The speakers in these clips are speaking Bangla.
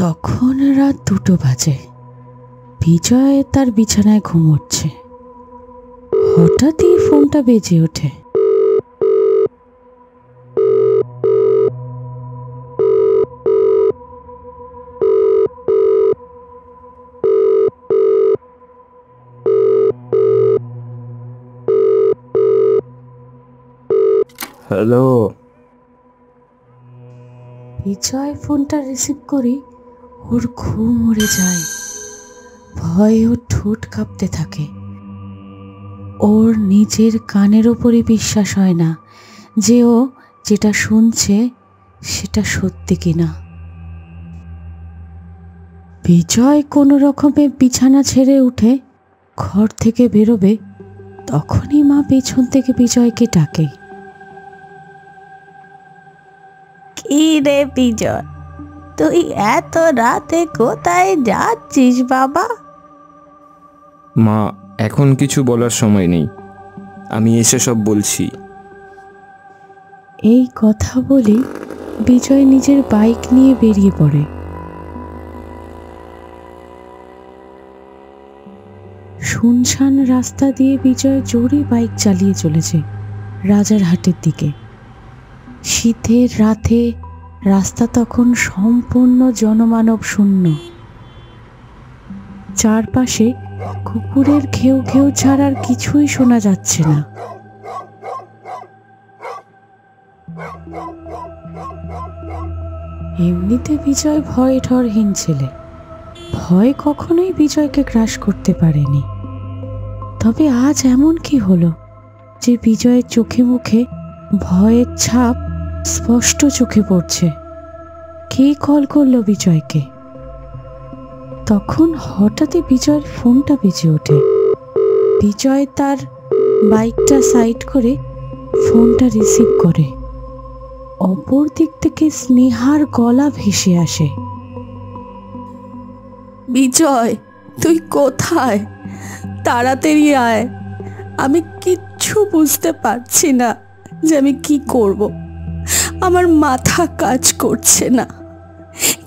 তখন রাত 2টো বাজে। বিজয় তার বিছানায় ঘুমোচ্ছে। হঠাৎই ফোনটা বেজে ওঠে। হ্যালো। বিজয় ফোনটা রিসিভ করে ওর ঘুম উড়ে যায়। ভয়ে ওর ঠোঁট কাঁপতে থাকে। ওর নিজের কানের ওপরই বিশ্বাস হয় না যে ও যেটা শুনছে সেটা সত্যি কিনা। বিজয় কোনো রকমে বিছানা ছেড়ে উঠে ঘর থেকে বেরোবে, তখনই মা পেছন থেকে বিজয়কে ডাকে। কি রে বিজয়, তুই এত রাতে কোথায় যাচ্ছিস বাবা? মা, এখন কিছু বলার সময় নেই, আমি এসে সব বলছি। এই কথা বলে বিজয় নিজের বাইক নিয়ে বেরিয়ে পড়ে। শুনশান রাস্তা দিয়ে বিজয় জোরে বাইক চালিয়ে চলেছে রাজারহাটের দিকে। শীতের রাতে রাস্তা তখন সম্পূর্ণ জনমানব শূন্য। চারপাশে কুকুরের ঘেউ ঘেউ ছাড়া আর কিছুই শোনা যাচ্ছে না। এমনিতে বিজয় ভয় ঠরহীন ছেলে। ভয় কখনোই বিজয়কে গ্রাস করতে পারেনি। তবে আজ এমন কি হলো যে বিজয়ের চোখে মুখে ভয়ের ছাপ স্পষ্ট চোখে পড়ছে? কে কল করলো বিজয়কে? তখন হঠাৎই বিজয়ের ফোনটা বেজে ওঠে। বিজয় তার বাইকটা সাইড করে ফোনটা রিসিভ করে। অপর দিক থেকে স্নেহার গলা ভেসে আসে। বিজয়, তুই কোথায়? তাড়াতাড়ি আয়। আমি কিচ্ছু বুঝতে পারছি না যে আমি কি করব। আমার মাথা কাজ করছে না।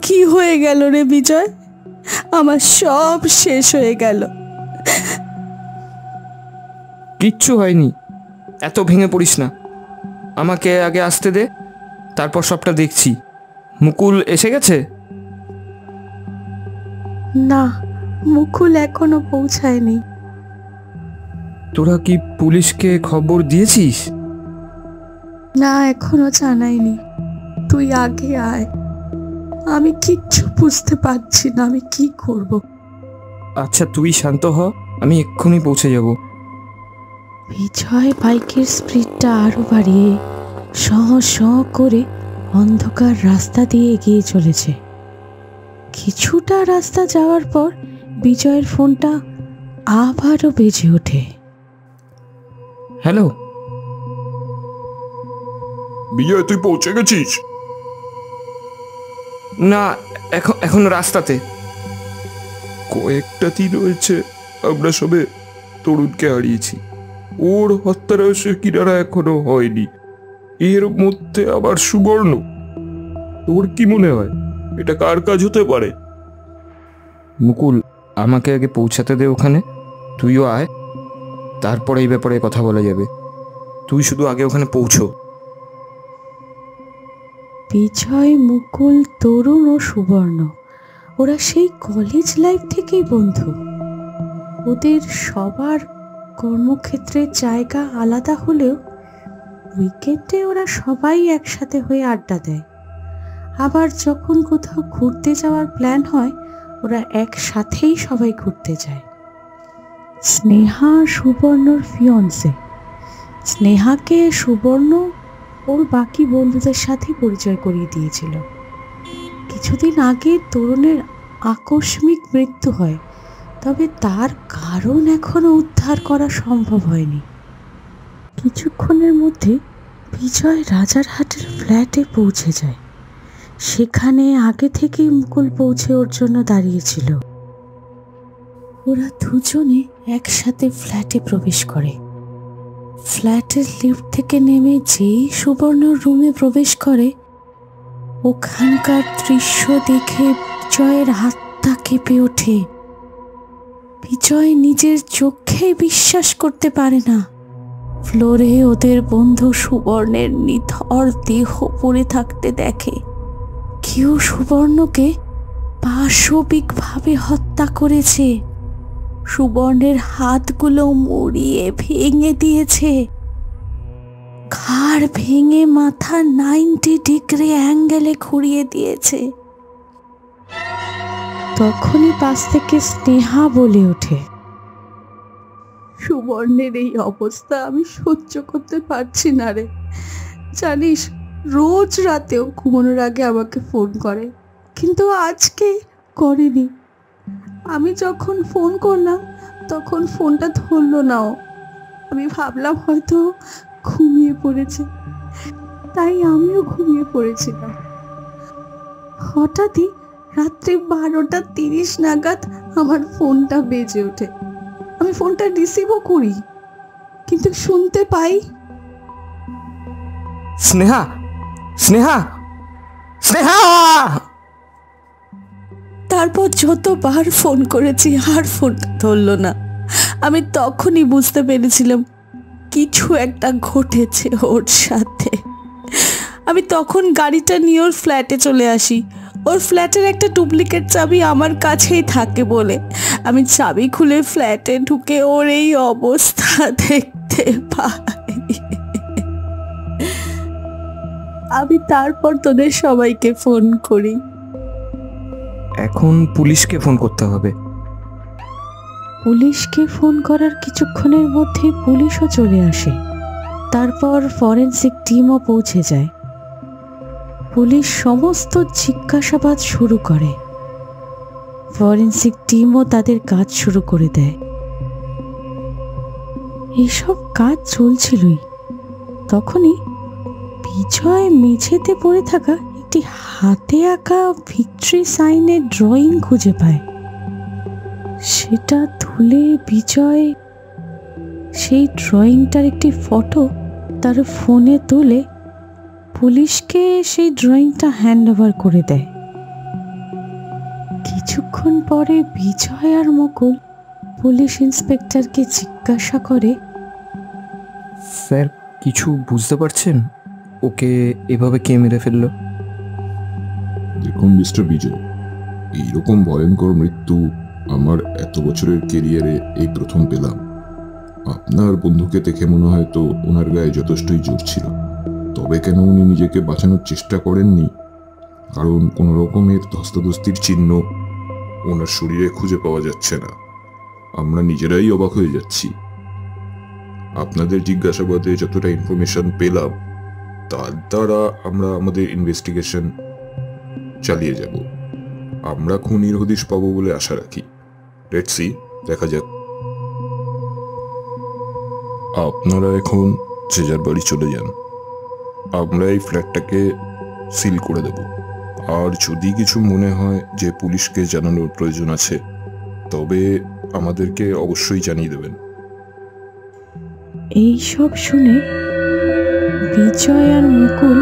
কি হয়ে গেল রে বিজয়? আমার সব শেষ হয়ে গেল। কিচ্ছু হয়নি, এত ভেঙে পড়িস না। আমাকে আগে আসতে দে, তারপর সবটা দেখছি। মুকুল এসে গেছে? না, মুকুল এখনো পৌঁছায়নি। তোরা কি পুলিশকে খবর দিয়েছিস? না, এখনো জানাইনি। তুই আগে আয়। আমি কিচ্ছু বুঝতে পারছি না আমি কি করব। আচ্ছা, তুই শান্ত হ, আমি এক্ষুনি পৌঁছে যাব। বিজয় বাইকের স্পিডটা আরো বাড়িয়ে শ করে অন্ধকার রাস্তা দিয়ে এগিয়ে চলেছে। কিছুটা রাস্তা যাওয়ার পর বিজয়ের ফোনটা আবারও বেজে ওঠে। হ্যালো বিজয়, তুই পৌঁছে গেছিস? না, এখন রাস্তাতে। কয়েকটা দিন হয়েছে আমরা সবে তরুণকে হারিয়েছি। ওর হত্যা রহস্যের কিনারা এখনো হয়নি, এর মধ্যে আবার সুবর্ণ। তোর কি মনে হয় এটা কার কাজ হতে পারে? মুকুল, আমাকে আগে পৌঁছাতে দে ওখানে। তুইও আয়, তারপরে এই ব্যাপারে কথা বলা যাবে। তুই শুধু আগে ওখানে পৌঁছো। বিজয়, মুকুল, তরুণ ও সুবর্ণ ওরা সেই কলেজ লাইফ থেকেই বন্ধু। ওদের সবার কর্মক্ষেত্রের জায়গা আলাদা হলেও উইকেন্ডে ওরা সবাই একসাথে হয়ে আড্ডা দেয়। আবার যখন কোথাও ঘুরতে যাওয়ার প্ল্যান হয় ওরা একসাথেই সবাই ঘুরতে যায়। স্নেহা সুবর্ণর ফিয়ন্সে। স্নেহাকে সুবর্ণ ওর বাকি বন্ধুদের সাথে পরিচয় করিয়ে দিয়েছিল। কিছুদিন আগে তরুণের আকস্মিক মৃত্যু হয়, তবে তার কারণ এখনো উদ্ধার করা সম্ভব হয়নি। কিছুক্ষণের মধ্যে বিজয় রাজারহাটের ফ্ল্যাটে পৌঁছে যায়। সেখানে আগে থেকেই মুকুল পৌঁছে ওর জন্য দাঁড়িয়েছিল। ওরা দুজনে একসাথে ফ্ল্যাটে প্রবেশ করে। ফ্ল্যাটের লিফট থেকে নেমে যেই সুবর্ণ রুমে প্রবেশ করে, ওখানকার দৃশ্য দেখে বিজয়ের হাতটা কেঁপে ওঠে। বিজয় নিজের চোখে বিশ্বাস করতে পারে না। ফ্লোরে ওদের বন্ধু সুবর্ণের নিথর দেহ পড়ে থাকতে দেখে। কেউ সুবর্ণকে পাশবিকভাবে হত্যা করেছে। সুবর্ণের হাতগুলো মুড়িয়ে ভেঙে দিয়েছে, ঘাড় ভেঙে মাথা 90 ডিগ্রি অ্যাঙ্গেলে ঘুরিয়ে দিয়েছে। তখনই পাশ থেকে স্নেহা বলে ওঠে, সুবর্ণের এই অবস্থা আমি সহ্য করতে পারছি না রে। জানিস, রোজ রাতেও ঘুমানোর আগে আমাকে ফোন করে, কিন্তু আজকে করেনি। আমি যখন ফোন করলাম তখন ফোনটা ধরলো না ও। আমি ভাবলাম হয়তো ঘুমিয়ে পড়েছে, তাই আমিও ঘুমিয়ে পড়েছিলাম। হঠাৎই রাত্রি 12:30 নাগাদ আমার ফোনটা বেজে ওঠে। আমি ফোনটা রিসিভও করি, কিন্তু শুনতে পাই, স্নেহা, স্নেহা, স্নেহা। তারপর যতবার ফোন করেছি আর ফোনটা ধরলো না। আমি তখনই বুঝতে পেরেছিলাম কিছু একটা ঘটেছে ওর সাথে। আমি তখন গাড়িটা নিয়ে ওর ফ্ল্যাটে চলে আসি। ওর ফ্ল্যাটের একটা ডুপ্লিকেট চাবি আমার কাছেই থাকে বলে আমি চাবি খুলে ফ্ল্যাটে ঢুকে ওর এই অবস্থা দেখতে পাই। আমি তারপর তোদের সবাইকে ফোন করি। এখন পুলিশকে ফোন করতে হবে। পুলিশকে ফোন করার কিছুক্ষণের মধ্যে পুলিশও চলে আসে। তারপর ফরেনসিক টিমও পৌঁছে যায়। পুলিশ সমস্ত জিজ্ঞাসাবাদ শুরু করে। ফরেনসিক টিমও তাদের কাজ শুরু করে দেয়। এইসব কাজ চলছিলই, তখনই বিজয় মেঝেতে পড়ে থাকা একটি হাতে আঁকা ভিক্টরি সাইনের ড্রয়িং খুঁজে পায়। সেটা তুলে বিজয় সেই ড্রয়িংটার একটি ফটো তার ফোনে তুলে পুলিশকে সেই ড্রয়িংটা হ্যান্ড ওভার করে দেয়। কিছুক্ষণ পরে বিজয় আর মুকুল পুলিশ ইন্সপেক্টরকে জিজ্ঞাসা করে, স্যার কিছু বুঝতে পারছেন? ওকে এভাবে কে মেরে ফেললো? দেখুন মিস্টার বিজয়, এইরকম ভয়ঙ্কর মৃত্যু আমার এত বছরের কেরিয়ারে এই প্রথম পেলাম। আপনার বন্ধুকে দেখে মনে হয় তো ওনার গায়ে যথেষ্টই জোর ছিল, তবে কেন উনি নিজেকে বাঁচানোর চেষ্টা করেননি? কারণ কোনো রকমের ধস্তাধস্তির চিহ্ন ওনার শরীরে খুঁজে পাওয়া যাচ্ছে না। আমরা নিজেরাই অবাক হয়ে যাচ্ছি। আপনাদের জিজ্ঞাসাবাদে যতটা ইনফরমেশন পেলাম তার দ্বারা আমরা আমাদের ইনভেস্টিগেশন চালিয়ে যাব। আমরা খুনির হদিশ পাবো বলে আশা রাখি। লেটস সি, দেখা যাক। আপনারা এখন যে যার বাড়ি চলে যান। আমরা এই ফ্ল্যাটটাকে সিল করে দেব। আর যদি কিছু মনে হয় যে পুলিশকে জানানোর প্রয়োজন আছে তবে আমাদেরকে অবশ্যই জানিয়ে দেবেন। এই সব শুনে বিজয় আর মুকুল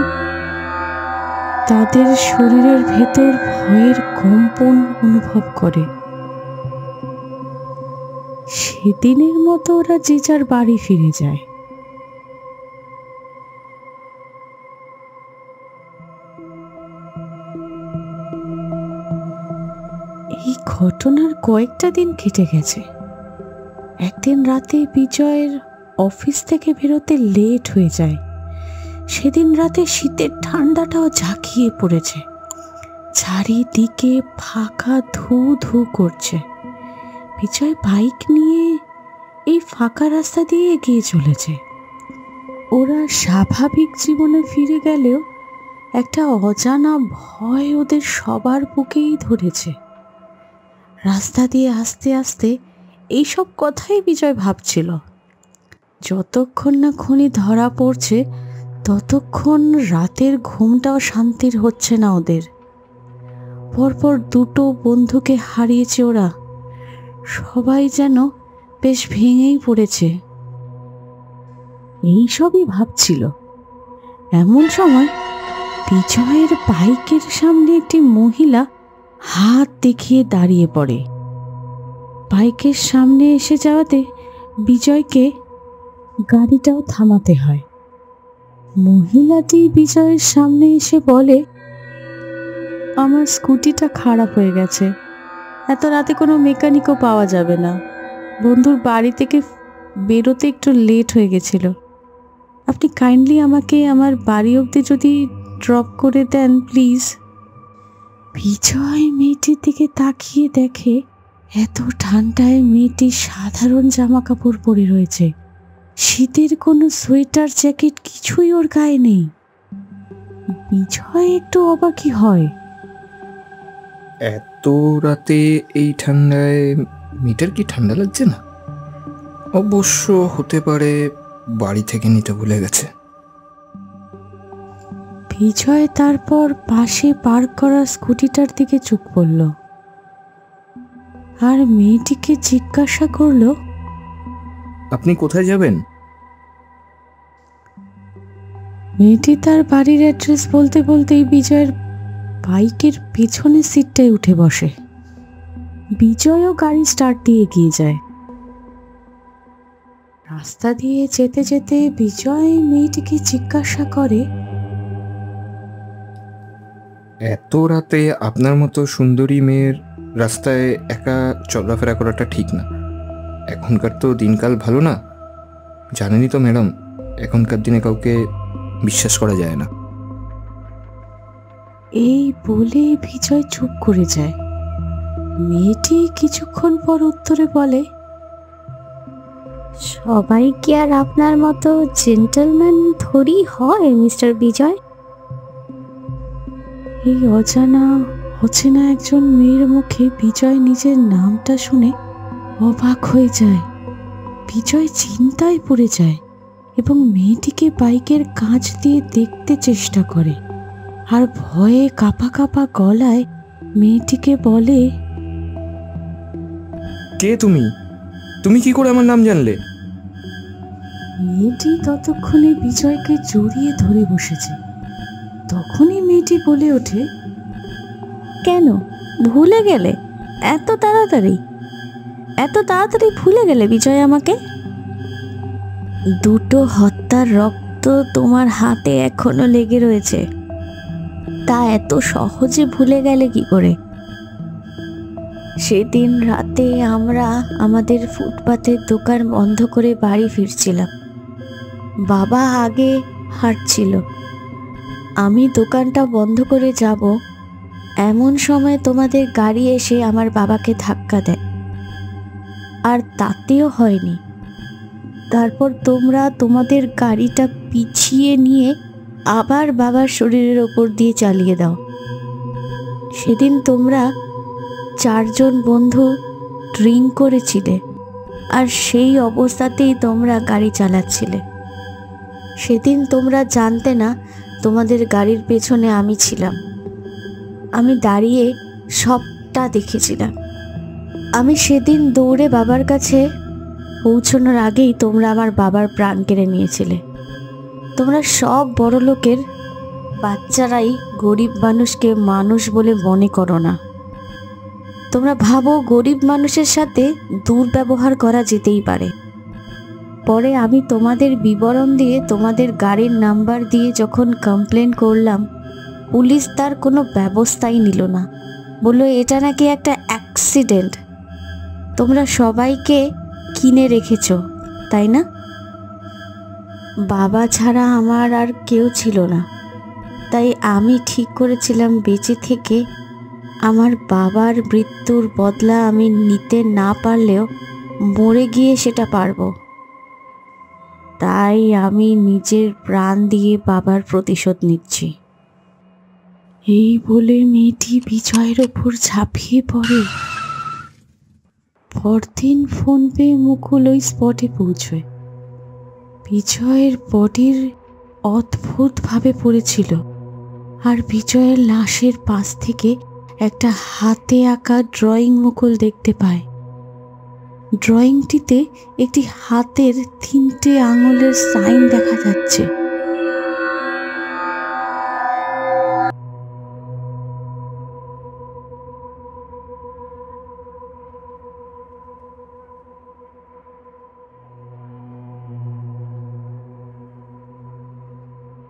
তাদের শরীরের ভেতর ভয়ের কম্পন অনুভব করে। সেদিনের মতো ওরা যে যার বাড়ি ফিরে যায়। এই ঘটনার কয়েকটা দিন কেটে গেছে। একদিন রাতে বিজয়ের অফিস থেকে বেরোতে লেট হয়ে যায়। সেদিন রাতে শীতের ঠান্ডাটাও ঝাঁকিয়ে পড়েছে। চারিদিকে ফাঁকা ধু ধু করছে। বিজয় বাইক নিয়ে এই ফাঁকা রাস্তা দিয়ে এগিয়ে চলেছে। ওরা স্বাভাবিক জীবনে ফিরে গেলেও একটা অজানা ভয় ওদের সবার বুকেই ধরেছে। রাস্তা দিয়ে আস্তে আস্তে এইসব কথাই বিজয় ভাবছিল। যতক্ষণ না খুনি ধরা পড়ছে ততক্ষণ রাতের ঘুমটাও শান্তির হচ্ছে না ওদের। পরপর দুটো বন্ধুকে হারিয়েছে ওরা। সবাই যেন বেশ ভেঙেই পড়েছে। এইসবই ভাবছিল এমন সময় বিজয়ের বাইকের সামনে একটি মহিলা হাত দেখিয়ে দাঁড়িয়ে পড়ে। বাইকের সামনে এসে যাওয়াতে বিজয়কে গাড়িটাও থামাতে হয়। মহিলাটি বিজয়ের সামনে এসে বলে, আমার স্কুটিটা খারাপ হয়ে গেছে, এত রাতে কোনো মেকানিকও পাওয়া যাবে না, বন্ধুর বাড়ি থেকে বেরোতে একটু লেট হয়ে গেছিল, আপনি কাইন্ডলি আমাকে আমার বাড়ি অবধি যদি ড্রপ করে দেন প্লিজ। বিজয় মেয়েটির দিকে তাকিয়ে দেখে এত ঠান্ডায় মেয়েটি সাধারণ জামা কাপড় পরে রয়েছে, শীতের কোনো সোয়েটার জ্যাকেট কিছুই ওর গায়ে নেই। বিজয় একটু অবাকই হয়। এত রাতে এই ঠান্ডায় মেয়েটার কি ঠান্ডা লাগছে না? অবশ্য হতে পারে বাড়ি থেকে নিতে ভুলে গেছে। বিজয় তারপর পাশে পার্ক করা স্কুটিটার দিকে চোখ পড়ল আর মেয়েটিকে জিজ্ঞাসা করলো, আপনি কোথায় যাবেন? মেয়েটি তার বাড়ির অ্যাড্রেস বলতে বলতেই বিজয়ের বাইকের পেছনের সিটটায় উঠে বসে। বিজয়ও গাড়ি স্টার্ট দিয়ে এগিয়ে যায়। রাস্তা দিয়ে যেতে যেতে বিজয় মেয়েটিকে জিজ্ঞাসা করে, এত রাতে আপনার মতো সুন্দরী মেয়ের রাস্তায় একা চলাফেরা করাটা ঠিক না। এখনকার তো দিনকাল ভালো না, জানেনই তো ম্যাডাম, এখনকার দিনে কাউকে বিশ্বাস করা যায় না। এই বলে বিজয় চুপ করে যায়। মেয়েটি কিছুক্ষণ পর উত্তরে বলে, সবাই কি আর আপনার মতো জেন্টলম্যান থরি হয় মিস্টার বিজয়? এই অচেনা একজন মেয়ের মুখে বিজয় নিজের নামটা শুনে অবাক হয়ে যায়। বিজয় চিন্তায় পড়ে যায় এবং মেয়েটিকে বাইকের কাঁচ দিয়ে দেখতে চেষ্টা করে আর ভয়ে কাঁপা কাঁপা গলায় মেয়েটিকে বলে, কে তুমি? তুমি কি করে আমার নাম জানলে? মেয়েটি ততক্ষণে বিজয়কে জড়িয়ে ধরে বসেছে। তখনই মেয়েটি বলে ওঠে, কেন ভুলে গেলে? এত তাড়াতাড়ি ভুলে গেলে বিজয় আমাকে? দুটো হত্যার রক্ত তোমার হাতে এখনো লেগে রয়েছে, তা এত সহজে ভুলে গেলে কি করে? সেদিন রাতে আমরা আমাদের ফুটপাতের দোকান বন্ধ করে বাড়ি ফিরছিলাম। বাবা আগে হাঁটছিল, আমি দোকানটা বন্ধ করে যাব এমন সময় তোমাদের গাড়ি এসে আমার বাবাকে ধাক্কা দেয়, আর তাতেও হয়নি। তারপর তোমরা তোমাদের গাড়িটা পিছিয়ে নিয়ে আবার বাবার শরীরের ওপর দিয়ে চালিয়ে দাও। সেদিন তোমরা 4 জন বন্ধু ড্রিঙ্ক করেছিলে আর সেই অবস্থাতেই তোমরা গাড়ি চালাচ্ছিলে। সেদিন তোমরা জানতে না তোমাদের গাড়ির পেছনে আমি ছিলাম। আমি দাঁড়িয়ে সবটা দেখেছিলাম। আমি সেদিন দৌড়ে বাবার কাছে পৌঁছানোর আগেই তোমরা আমার বাবার প্রাণ কেড়ে নিয়েছিলে। তোমরা সব বড় লোকের বাচ্চারাই গরিব মানুষকে মানুষ বলে মনে করো না। তোমরা ভাবো গরিব মানুষের সাথে দুর্ব্যবহার করা যেতেই পারে। পরে আমি তোমাদের বিবরণ দিয়ে তোমাদের গাড়ির নাম্বার দিয়ে যখন কমপ্লেন করলাম, পুলিশ তার কোনো ব্যবস্থাই নিল না, বলল এটা নাকি একটা অ্যাক্সিডেন্ট। তোমরা সবাইকে কিনে রেখেছো, তাই না? বাবা ছাড়া আমার আর কেউ ছিল না, তাই আমি ঠিক করেছিলাম বেঁচে থেকে আমার বাবার মৃত্যুর বদলা আমি নিতে না পারলেও মরে গিয়ে সেটা পারবো। তাই আমি নিজের প্রাণ দিয়ে বাবার প্রতিশোধ নিচ্ছি। এই বলে মেয়েটি বিজয়ের ওপর ঝাঁপিয়ে পড়ে। পরদিন ফোন পেয়ে মুকুল ওই স্পটে পৌঁছয়। বিজয়ের বডির অদ্ভুতভাবে পড়েছিল আর বিজয়ের লাশের পাশ থেকে একটা হাতে আঁকা ড্রয়িং মুকুল দেখতে পায়। ড্রয়িংটিতে একটি হাতের 3টে আঙুলের সাইন দেখা যাচ্ছে।